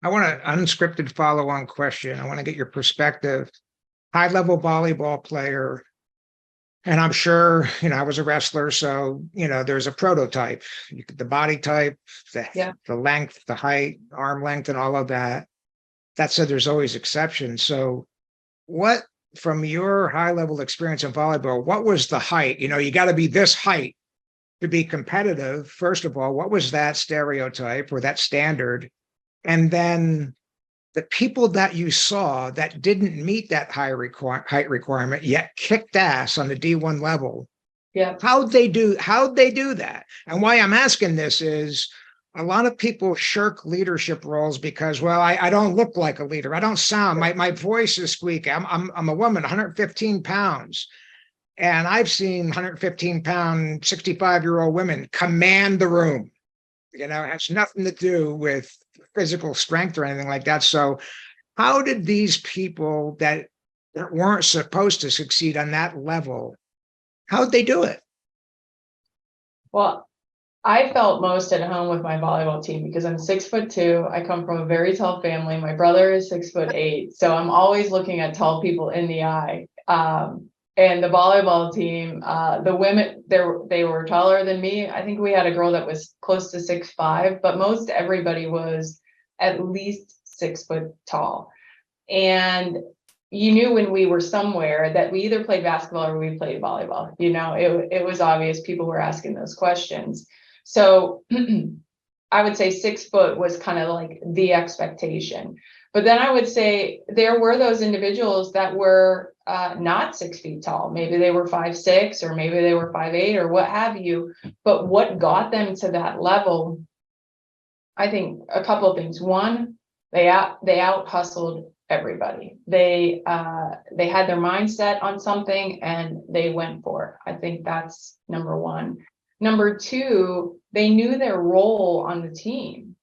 I want an unscripted follow-on question. I want to get your perspective. High-level volleyball player, and I'm sure, I was a wrestler, so, there's a prototype. The body type, Yeah. the length, the height, arm length, and all of that. That said, there's always exceptions. So what, from your high-level experience in volleyball, what was the height? You got to be this height to be competitive. First of all, what was that stereotype or that standard? And then the people that you saw that didn't meet that height requirement yet kicked ass on the D1 level. Yeah. How'd they do that? And why I'm asking this is a lot of people shirk leadership roles because, well, I don't look like a leader. I don't sound, my voice is squeaky. I'm a woman, 115 pounds. And I've seen 115-pound, 65-year-old women command the room. It has nothing to do with physical strength or anything like that. So how did these people that weren't supposed to succeed on that level, how'd they do it? Well, I felt most at home with my volleyball team because I'm 6'2". I come from a very tall family. My brother is 6'8". So I'm always looking at tall people in the eye. And the volleyball team, the women, they were taller than me. I think we had a girl that was close to 6'5", but most everybody was at least 6 foot tall. And you knew when we were somewhere that we either played basketball or we played volleyball. It was obvious people were asking those questions. So I would say 6 foot was kind of like the expectation. But then I would say there were those individuals that were not 6 feet tall. Maybe they were 5'6", or maybe they were 5'8", or what have you. But what got them to that level, I think a couple of things. One, they out hustled everybody. They had their mindset on something and they went for it. I think that's number one. Number two, they knew their role on the team.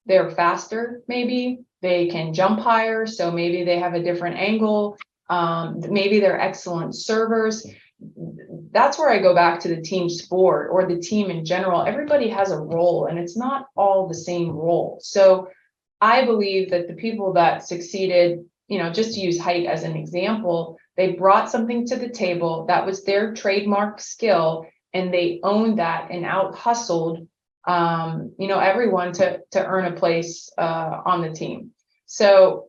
They're faster, maybe they can jump higher, so maybe they have a different angle. Maybe they're excellent servers. That's where I go back to the team sport or the team in general. Everybody has a role and it's not all the same role. So I believe that the people that succeeded, just to use height as an example, they brought something to the table that was their trademark skill, and they owned that and out hustled, everyone to earn a place on the team. So,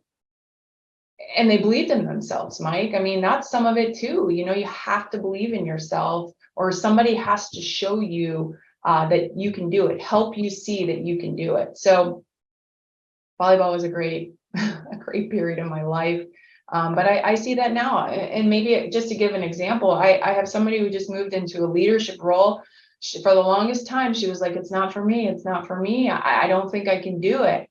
and they believed in themselves, Mike. I mean, that's some of it too. You have to believe in yourself, or somebody has to show you that you can do it, help you see that you can do it. So volleyball was a great period in my life. But I see that now. And maybe just to give an example, I have somebody who just moved into a leadership role. For the longest time, she was like, it's not for me. It's not for me. I don't think I can do it.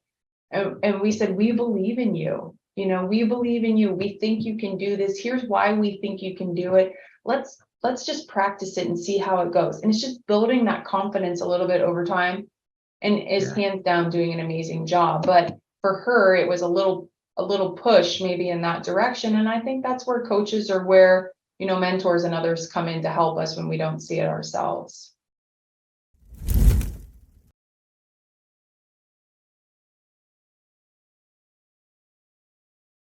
And we said, we believe in you. We believe in you. We think you can do this. Here's why we think you can do it. Let's just practice it and see how it goes. And it's just building that confidence a little bit over time, and is hands down doing an amazing job. But for her, it was a little push maybe in that direction. And I think that's where coaches or where, mentors and others come in to help us when we don't see it ourselves.